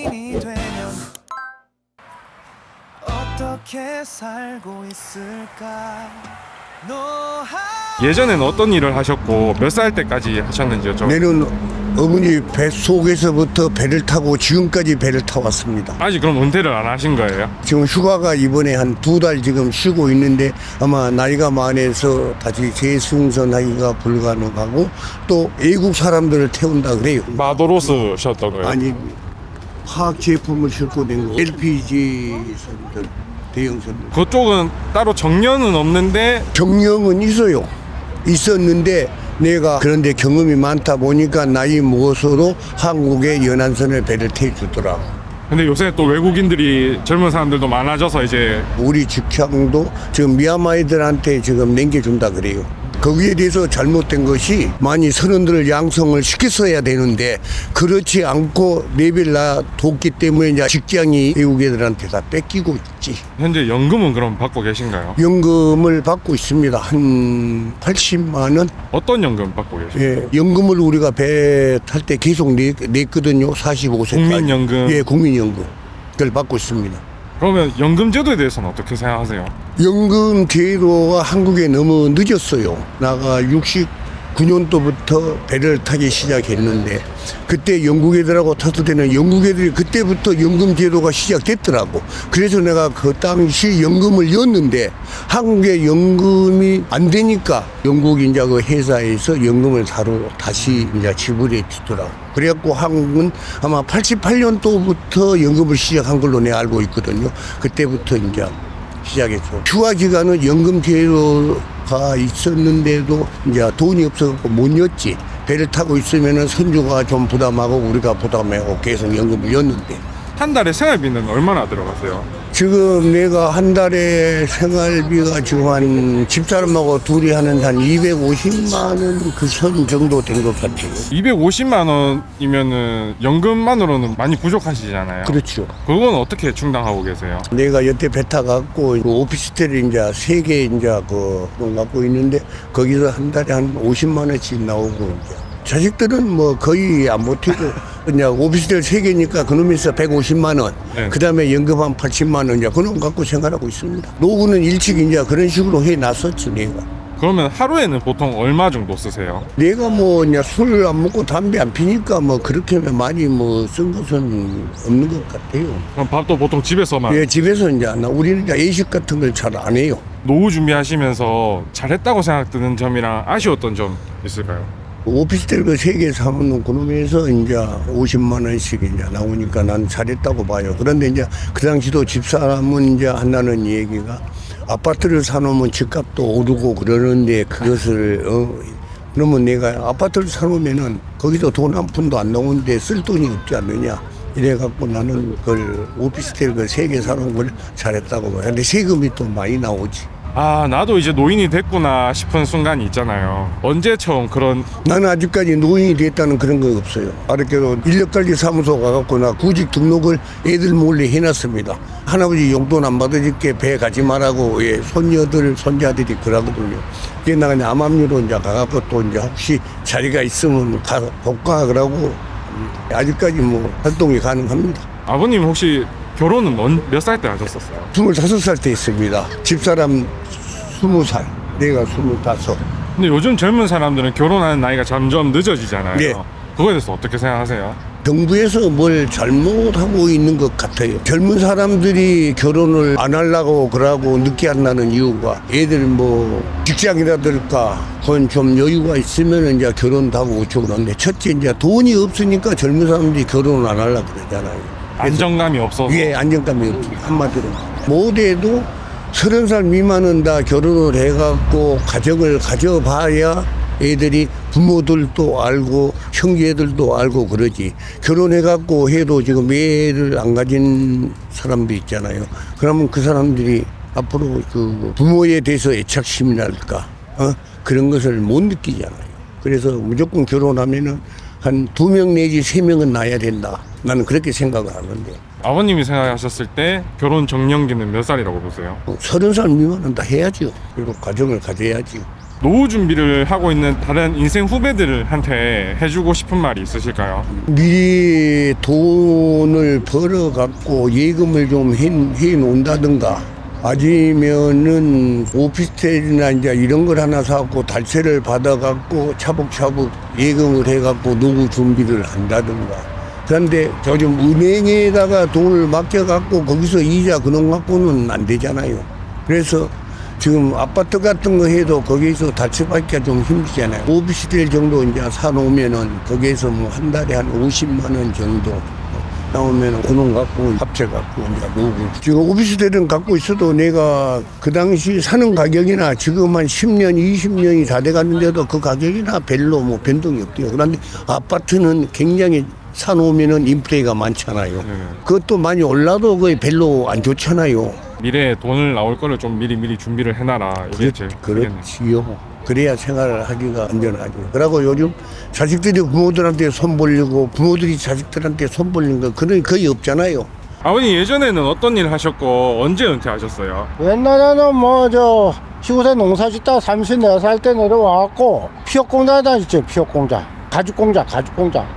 성인이 되면 어떻게 살고 있을까? 예전에는 어떤 일을 하셨고 몇 살 때까지 하셨는지요? 내는 어머니 뱃속에서부터 배를 타고 지금까지 배를 타왔습니다. 아직 그럼 은퇴를 안 하신 거예요? 지금 휴가가 이번에 한 2달 지금 쉬고 있는데 아마 나이가 많아서 다시 재승선하기가 불가능하고 또 외국 사람들을 태운다 그래요. 마도로스셨던 거예요? 아니 화학 제품을 싣고 된 거 LPG 선들 대형선. 그쪽은 따로 정년은 없는데 경력은 있었는데 내가 그런데 경험이 많다 보니까 나이 먹어서도 한국의 연안선을 배를 태워주더라고. 근데 요새 또 외국인들이 젊은 사람들도 많아져서 이제 우리 직장도 지금 미얀마인들한테 지금 남겨준다 그래요. 거기에 대해서 잘못된 것이 많이 선원들을 양성을 시켰어야 되는데 그렇지 않고 레벨 놔뒀기 때문에 이제 직장이 외국 애들한테 다 뺏기고 있지. 현재 연금은 그럼 받고 계신가요? 연금을 받고 있습니다. 한 80만 원. 어떤 연금 받고 계세요? 예, 연금을 우리가 배 탈 때 계속 냈거든요. 45세까지. 국민연금? 예, 국민연금. 그걸 받고 있습니다. 그러면 연금 제도에 대해서는 어떻게 생각하세요? 연금 제도가 한국에 너무 늦었어요. 나가 69년도부터 배를 타기 시작했는데 그때 영국 애들하고 탔을 때는 영국 애들이 그때부터 연금 제도가 시작됐더라고. 그래서 내가 그 당시 연금을 였는데 한국의 연금이 안 되니까 영국 이제 그 회사에서 연금을 다시 이제 지불해 주더라고. 그래갖고 한국은 아마 88년도부터 연금을 시작한 걸로 내가 알고 있거든요. 그때부터 이제 시작했죠. 휴가 기간은 연금 제도가 있었는데도 이제 돈이 없어서 못 였지. 배를 타고 있으면은 선주가 좀 부담하고 우리가 부담하고 계속 연금을 였는데. 한 달에 생활비는 얼마나 들어가세요? 지금 내가 한 달에 생활비가 지금 한 집사람하고 둘이 하는 한 250만 원 그 선 정도 된 것 같아요. 250만 원이면은 연금만으로는 많이 부족하시잖아요. 그렇죠. 그건 어떻게 충당하고 계세요? 내가 여태 배 타갖고 그 오피스텔을 이제 3개 이제 돈 갖고 있는데 거기서 한 달에 한 50만 원씩 나오고 이제. 자식들은 뭐 거의 안 못하고 그냥 오피스텔 3개니까 그놈에서 150만 원, 네. 그 다음에 연금 한 80만 원 이제 그놈 갖고 생활하고 있습니다. 노후는 일찍 이제 그런 식으로 해놨었지 내가. 그러면 하루에는 보통 얼마 정도 쓰세요? 내가 뭐 이제 술 안 먹고 담배 안 피니까 뭐 그렇게 많이 뭐 쓴 것은 없는 것 같아요. 그럼 밥도 보통 집에서만? 예, 집에서 이제 우리는 이제 외식 같은 걸 잘 안 해요. 노후 준비하시면서 잘했다고 생각드는 점이랑 아쉬웠던 점 있을까요? 오피스텔 그 3개 사놓는 그놈에서 이제 50만 원씩 이제 나오니까 난 잘했다고 봐요. 그런데 이제 그 당시도 집사람은 이제 한다는 얘기가 아파트를 사놓으면 집값도 오르고 그러는데 그것을 그러면 내가 아파트를 사놓으면은 거기서 돈 한 푼도 안 나오는데 쓸 돈이 없지 않느냐. 이래갖고 나는 그걸 오피스텔 그 3개 사놓은 걸 잘했다고 봐요. 근데 세금이 또 많이 나오지. 아, 나도 이제 노인이 됐구나 싶은 순간이 있잖아요. 언제 처음 그런? 나는 아직까지 노인이 됐다는 그런 거 없어요. 아랫게도 인력관리사무소 가갖고 나 구직 등록을 애들 몰래 해놨습니다. 할아버지 용돈 안 받으니까 배 가지 말라고 예, 손녀들 손자들이 그러거든요. 그게 나 그냥 암암리로 이제 가갖고 또 이제 혹시 자리가 있으면 가 볼까 그러고 아직까지 뭐 활동이 가능합니다. 아버님 혹시 결혼은 몇 살 때 하셨었어요? 25살 때 했습니다. 집사람 20살, 내가 25. 근데 요즘 젊은 사람들은 결혼하는 나이가 점점 늦어지잖아요. 네. 그거에 대해서 어떻게 생각하세요? 정부에서 뭘 잘못하고 있는 것 같아요. 젊은 사람들이 결혼을 안 하려고 그러고 늦게 한다는 이유가 애들 뭐 직장이라든가 그건 좀 여유가 있으면 이제 결혼도 하고 어쩌고 그러는데 첫째 이제 돈이 없으니까 젊은 사람들이 결혼을 안 하려고 그러잖아요. 안정감이 없어서. 예, 안정감이 없지. 한마디로. 모두에도 30살 미만은 다 결혼을 해갖고 가정을 가져봐야 애들이 부모들도 알고 형제들도 알고 그러지. 결혼해갖고 해도 지금 애를 안 가진 사람도 있잖아요. 그러면 그 사람들이 앞으로 그 부모에 대해서 애착심이랄까 그런 것을 못 느끼잖아요. 그래서 무조건 결혼하면은 한 2명 내지 3명은 낳아야 된다. 나는 그렇게 생각을 하는데. 아버님이 생각하셨을 때 결혼 정년기는 몇 살이라고 보세요? 30살 미만은 다 해야죠. 그리고 가정을 가져야지. 노후 준비를 하고 있는 다른 인생 후배들한테 해주고 싶은 말이 있으실까요? 미리 돈을 벌어 갖고 예금을 좀 해 놓는다든가, 아니면은 오피스텔이나 이제 이런 걸 하나 사갖고 달세를 받아갖고 차곡차곡 예금을 해갖고 노후 준비를 한다든가. 그런데 요즘 은행에다가 돈을 맡겨갖고 거기서 이자 그런 갖고는 안 되잖아요. 그래서 지금 아파트 같은 거 해도 거기에서 달세 받기가 좀 힘들잖아요. 오피스텔 정도 이제 사놓으면은 거기에서 뭐 한 달에 한 50만 원 정도 나오면 그놈 갖고 합체 갖고 이제 노후. 지금 오피스텔은 갖고 있어도 내가 그 당시 사는 가격이나 지금 한 10년, 20년이 다 돼갔는데도 그 가격이나 별로 뭐 변동이 없대요. 그런데 아파트는 굉장히 사놓으면은 인플레이가 많잖아요. 그것도 많이 올라도 거의 별로 안 좋잖아요. 미래에 돈을 나올 거를 좀 미리 준비를 해놔라. 이게 제일 크겠네요. 그렇지요. 그래야 생활을 하기가 안전하죠. 그러고 요즘 자식들이 부모들한테 손 벌리고 부모들이 자식들한테 손 벌리는 거 그런 거의 없잖아요. 아버님 예전에는 어떤 일 하셨고 언제 은퇴하셨어요? 옛날에는 뭐 저 시골에 농사 짓다가 34살 때 내려와갖고 피업공장 다녔죠. 피업공장, 가죽공장.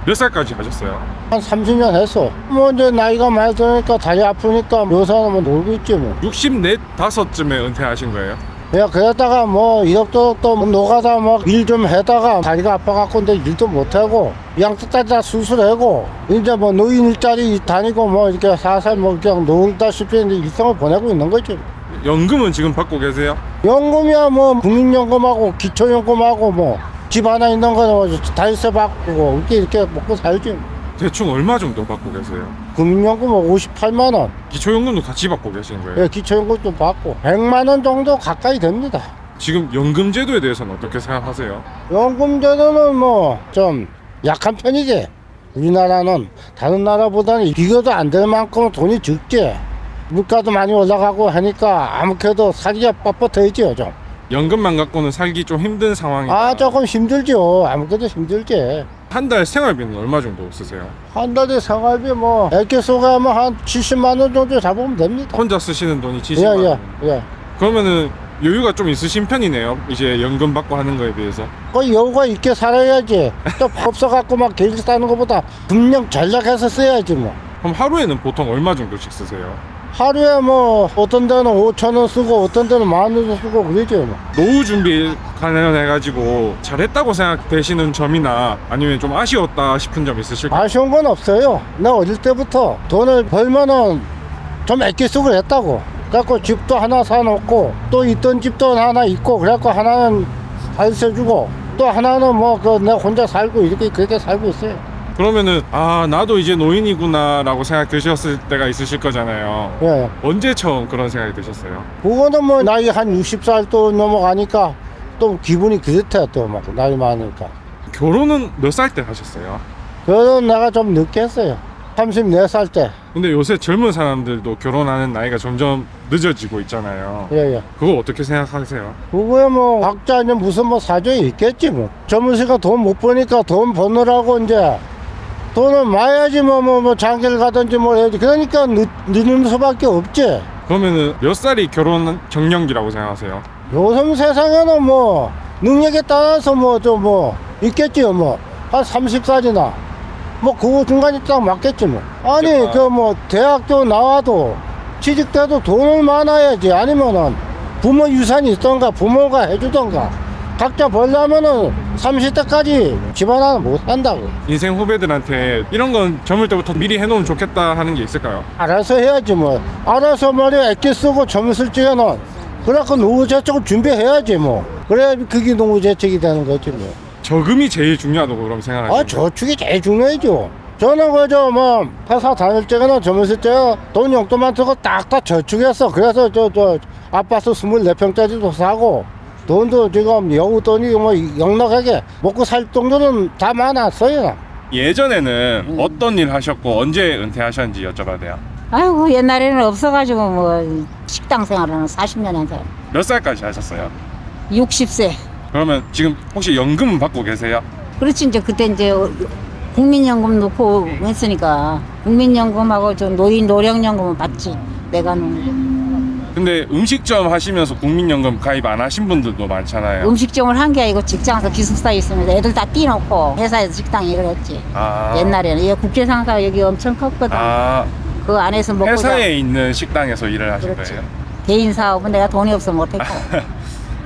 몇 살까지 하셨어요? 한 30년 했어. 뭐 이제 나이가 많이 드니까 다리 아프니까 요새는 뭐 놀고 있지 뭐. 64, 5쯤에 은퇴하신 거예요? 야, 그랬다가 뭐 이력저력 또 노가다 뭐 일 좀 해다가 다리가 아파갖고 이제 일도 못하고 양쪽 다 수술하고 이제 뭐 노인 일자리 다니고 뭐 이렇게 살살 뭐 그냥 놀다시피 이제 일상을 보내고 있는 거지. 연금은 지금 받고 계세요? 연금이야 뭐 국민연금하고 기초연금하고 뭐 집 하나 있는 거는 달세 받고 이렇게 먹고 살지. 대충 얼마 정도 받고 계세요? 국민연금 58만 원, 기초연금도 같이 받고 계시는 거예요? 예, 기초연금도 받고 100만 원 정도 가까이 됩니다. 지금 연금 제도에 대해서는 어떻게 생각하세요? 연금 제도는 뭐 좀 약한 편이지. 우리나라는 다른 나라보다는 비교도 안 될 만큼 돈이 적지. 물가도 많이 올라가고 하니까 아무래도 살기가 뻣뻣해지요 좀. 연금만 갖고는 살기 좀 힘든 상황이다. 아, 조금 힘들죠. 아무래도 힘들지. 한 달 생활비는 얼마 정도 쓰세요? 한 달에 생활비 뭐 액기 쏘가면 한 70만 원 정도 잡으면 됩니다. 혼자 쓰시는 돈이 70만 원. 예. 그러면은 여유가 좀 있으신 편이네요. 이제 연금 받고 하는 거에 비해서. 그 여유가 있게 살아야지. 또 없어갖고 막 계속 사는 것보다 분명 전략해서 써야지 뭐. 그럼 하루에는 보통 얼마 정도씩 쓰세요? 하루에 뭐 어떤 데는 5천 원 쓰고 어떤 데는 10,000원 쓰고 그러죠 뭐. 노후 준비 관련해가지고 잘했다고 생각되시는 점이나 아니면 좀 아쉬웠다 싶은 점 있으실까요? 아쉬운 건 없어요. 나 어릴 때부터 돈을 벌면은 좀 아껴 쓰고 했다고. 그래갖고 집도 하나 사놓고 또 있던 집도 하나 있고 그래갖고 하나는 달세 주고 또 하나는 뭐 그 내가 혼자 살고 이렇게 그렇게 살고 있어요. 그러면은 아 나도 이제 노인이구나 라고 생각 드셨을 때가 있으실 거잖아요. 예. 언제 처음 그런 생각이 드셨어요? 그거는 뭐 나이 한 60살 또 넘어가니까 또 기분이 그렇대 또 막 나이 많으니까. 결혼은 몇 살 때 하셨어요? 그래도 내가 좀 늦게 했어요. 34살 때. 근데 요새 젊은 사람들도 결혼하는 나이가 점점 늦어지고 있잖아요. 예. 그거 어떻게 생각하세요? 그거야 뭐 각자 이제 무슨 뭐 사정이 있겠지 뭐. 젊은 시가 돈 못 버니까 돈 버느라고 이제 돈을 마야지 뭐 장기를 가든지 뭘 해야지. 그러니까 늦는 수밖에 없지. 그러면은 몇 살이 결혼 정년기라고 생각하세요? 요즘 세상에는 뭐 능력에 따라서 뭐 좀 뭐 있겠지요 뭐. 한 30살이나 뭐 그 중간이 딱 맞겠지 뭐. 아니 그러니까. 그 뭐 대학교 나와도 취직돼도 돈을 많아야지. 아니면은 부모 유산이 있던가 부모가 해주던가 각자 벌려면은 30대까지 집안 하나 못 산다고. 인생 후배들한테 이런 건 젊을 때부터 미리 해놓으면 좋겠다 하는 게 있을까요? 알아서 해야지 뭐. 알아서 말이야 아껴 쓰고 젊었을 적에는 그래갖고 노후저축을 준비해야지 뭐. 그래야 그게 노후저축이 되는 거지 뭐. 저금이 제일 중요하다고 그럼 생각하시나요? 아, 저축이 제일 중요하죠. 저는 그저 뭐 회사 다닐 적에는 젊었을 때 돈 용돈만 들고 딱딱 저축했어. 그래서 저 아파트 24평짜리도 사고 돈도 지금 여우 돈이 뭐 넉넉하게 먹고 살 정도는 다 많았어요. 예전에는 어떤 일 하셨고 언제 은퇴하셨는지 여쭤봐도 돼요? 아이고 옛날에는 없어가지고 뭐 식당 생활은 40년 해서 몇 살까지 하셨어요? 60세. 그러면 지금 혹시 연금 받고 계세요? 그렇지 이제 그때 이제 국민연금 넣고 했으니까 국민연금하고 저 노인 노령연금은 받지. 내가는 근데 음식점 하시면서 국민연금 가입 안 하신 분들도 많잖아요. 음식점을 한 게 아니고 직장에서 기숙사에 있으면 애들 다 띄놓고 회사에서 식당 일을 했지. 아. 옛날에는 이 국제상사가 여기 엄청 컸거든. 아, 그 안에서 먹고 회사에 있는 식당에서 일을 하신 그렇지. 거예요? 개인 사업은 내가 돈이 없어 못했고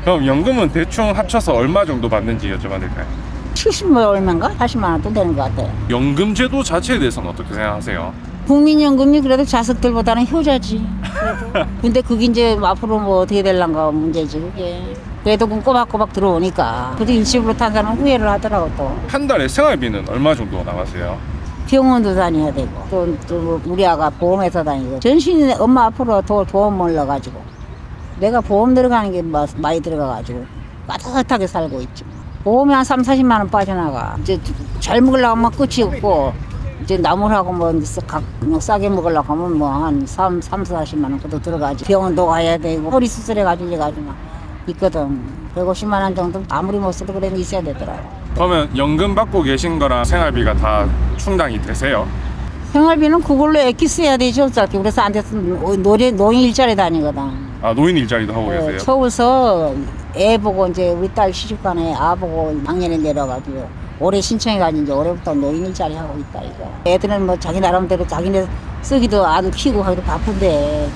그럼 연금은 대충 합쳐서 얼마 정도 받는지 여쭤봐도 될까요? 70만 얼마인가? 80만 원도 되는 것 같아요. 연금 제도 자체에 대해서는 어떻게 생각하세요? 국민연금이 그래도 자식들보다는 효자지. 그래도. 근데 그게 이제 앞으로 뭐 어떻게 될란가 문제지 그게. 그래도 그 꼬박꼬박 들어오니까. 그래도 일시불로 탄 사람은 후회를 하더라고 또. 한 달에 생활비는 얼마 정도 나가세요? 병원도 다녀야 되고 또 우리 아가 보험회사 다니고 전신이 엄마 앞으로 보험 몰라가지고 내가 보험 들어가는 게 많이 들어가가지고 빠듯하게 살고 있지. 보험이 한 30-40만 원 빠져나가. 이제 잘 먹으려고 하면 끝이 없고 이제 나물하고 뭐 싸게 먹으려고 하면 뭐 한 30-40만 원 정도 들어가지. 병원도 가야 되고 허리 수술해가지고 이래가지고 막 있거든. 150만 원 정도 아무리 못 써도 그래도 있어야 되더라고. 그러면 연금 받고 계신 거랑 생활비가 다 충당이 되세요? 생활비는 그걸로 애기 써야 되죠 어차피. 그래서 안 돼서 노인 일자리 다니거든. 아, 노인 일자리도 하고 계세요? 서울서 애 보고 이제 우리 딸 시집가네 아 보고 작년에 내려가지고 올해 신청해가지고 이제 올해부터 노인 일자리 하고 있다 이거. 애들은 뭐 자기 나름대로 자기네 쓰기도 아들 키우고 하기도 바쁜데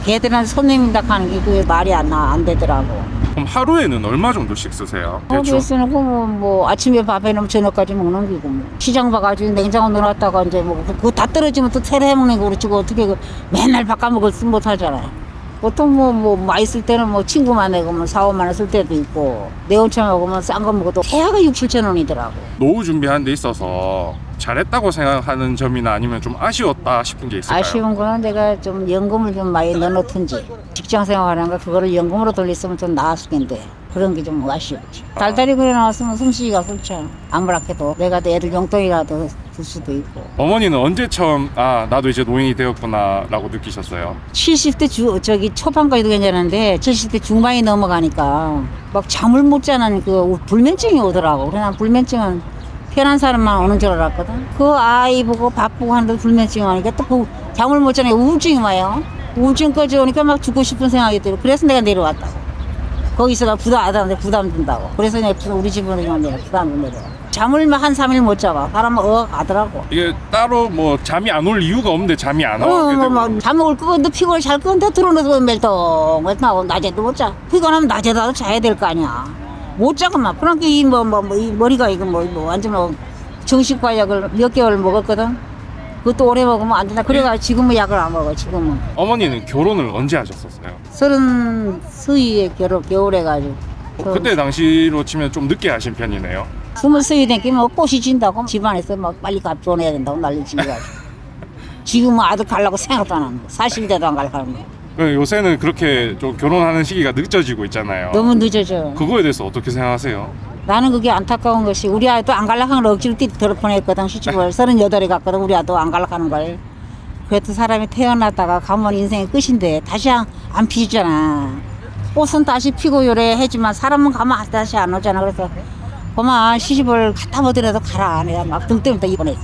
걔들은 손님이다 하는 게 그게 말이 안 되더라고. 그럼 하루에는 얼마 정도씩 쓰세요? 대충? 거기서는 뭐 아침에 밥해 놓으면 저녁까지 먹는 거고 뭐. 시장 봐가지고 냉장고 넣어놨다가 이제 뭐 그거 다 떨어지면 또 새로 해먹는 거 그렇지 어떻게 맨날 바꿔 먹을 수 못하잖아요. 보통 뭐 많이 쓸 때는 뭐 친구만 내고 뭐 4-5만 원 쓸 때도 있고 내 혼자 먹으면 싼 거 먹어도 대하가 6-7천 원이더라고. 노후 준비하는 데 있어서 잘했다고 생각하는 점이나 아니면 좀 아쉬웠다 싶은 게 있을까요? 아쉬운 거는 내가 좀 연금을 좀 많이 넣어놓든지 직장 생활하는 거 그거를 연금으로 돌렸으면 좀 나았을 텐데 그런 게 좀 아쉬웠지. 달달이 그래 나왔으면 숨쉬기가 그렇잖아. 아무렇게도 내가 또 애들 용돈이라도 줄 수도 있고. 어머니는 언제 처음 아 나도 이제 노인이 되었구나 라고 느끼셨어요? 70대 초반까지도 괜찮은데 70대 중반이 넘어가니까 막 잠을 못 자는 그 불면증이 오더라고. 그래 난 불면증은 편한 사람만 오는 줄 알았거든. 그 아이 보고 바쁘고 하는데 불면증이 오니까 또 잠을 못 자니까 우울증이 와요. 우울증까지 오니까 막 죽고 싶은 생각이 들고 그래서 내가 내려왔다고. 거기서 아들한테 부담 준다고. 그래서 내가 우리 집으로 내가 부담을 내려. 잠을 한 3일 못 자봐. 사람은 가더라고. 이게 따로 뭐 잠이 안 올 이유가 없는데 잠이 안 오게 되고 잠 먹을 건데 피곤해 잘 건데 들어놓고 멜떡멜떡 낮에도 못 자. 피곤하면 낮에라도 자야 될 거 아니야. 못 자고만. 그러니까 이 머리가 이거 완전 정신과약을 몇 개월 먹었거든. 그것도 오래 먹으면 안 된다. 그래가 지금은 약을 안 먹어. 지금은. 어머니는 결혼을 언제 하셨었어요? 30수에 겨울해가지고. 그때 당시로 치면 좀 늦게 하신 편이네요. 20수에 되면 꽃이 진다고 집안에서 막 빨리 값 줘내야 된다고 난리치기가지고. 지금은 아들 가려고 생각도 안 하는 거. 40대도 안 가려고 하는 거. 요새는 그렇게 좀 결혼하는 시기가 늦어지고 있잖아요. 너무 늦어져. 그거에 대해서 어떻게 생각하세요? 나는 그게 안타까운 것이 우리 아이도 안 가려고 하는 걸 억지로 들어 보냈거든. 시집을 38에 갔거든. 우리 아이도 안 가려고 하는 걸. 그래도 사람이 태어났다가 가면 인생의 끝인데 다시 안 피잖아. 꽃은 다시 피고 요래 하지만 사람은 가면 다시 안 오잖아. 그래서 그만 시집을 갖다 보더라도 가라. 내가 막 등 때문에 입원했어.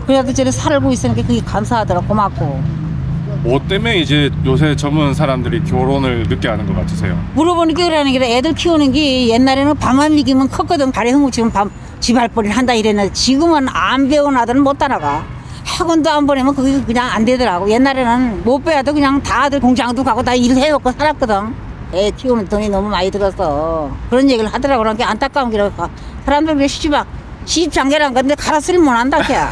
그래도 저래 살고 있으니까 그게 감사하더라. 고맙고. 뭐 때문에 이제 요새 젊은 사람들이 결혼을 늦게 하는 것 같으세요? 물어보니까 그러는 게 애들 키우는 게 옛날에는 밤만 이기면 컸거든. 발에 흙묻히면 집알벌이를 한다 이랬는데 지금은 안 배운 아들은 못 따라가. 학원도 안 보내면 그게 그냥 안 되더라고. 옛날에는 못 배워도 그냥 다들 공장도 가고 다 일을 해놓고 살았거든. 애 키우는 돈이 너무 많이 들어서 그런 얘기를 하더라고. 그러니까 안타까운 게 사람들 왜 시집 장계란 건데 가라스를 못 한다 걔야.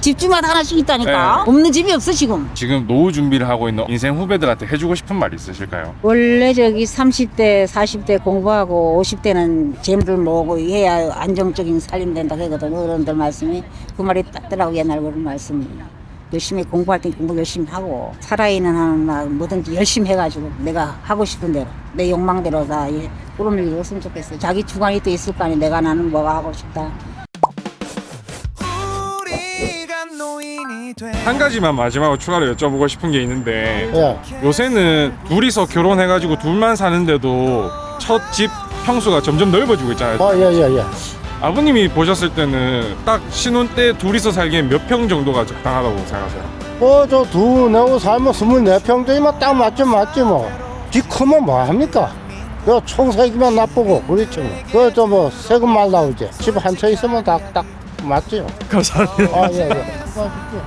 집주마다 하나씩 있다니까. 네. 없는 집이 없어 지금. 지금 노후 준비를 하고 있는 인생 후배들한테 해주고 싶은 말 있으실까요? 원래 30대 40대 공부하고 50대는 재물을 모으고 해야 안정적인 살림 된다 그러거든. 어른들 말씀이 그 말이 딱더라고. 옛날 그런 말씀이. 열심히 공부할 때 공부 열심히 하고 살아있는 한 뭐든지 열심히 해가지고 내가 하고 싶은 대로 내 욕망대로 다 꿈을 이뤘으면 좋겠어. 자기 주관이 또 있을 거 아니야. 내가 나는 뭐가 하고 싶다. 한 가지만 마지막으로 추가로 여쭤보고 싶은 게 있는데 예. 요새는 둘이서 결혼해가지고 둘만 사는데도 첫 집 평수가 점점 넓어지고 있잖아요. 예. 아버님이 보셨을 때는 딱 신혼 때 둘이서 살기엔 몇 평 정도가 적당하다고 생각하세요? 저 두 내고 살면 24평짜리면 딱 맞지 뭐. 지 크면 뭐 합니까? 그 총세기만 나쁘고 그렇지 뭐. 그저 뭐 세금 말 나오지. 집 한 채 있으면 딱 맞지요. 감사합니다. 아 예. 수고하십시오.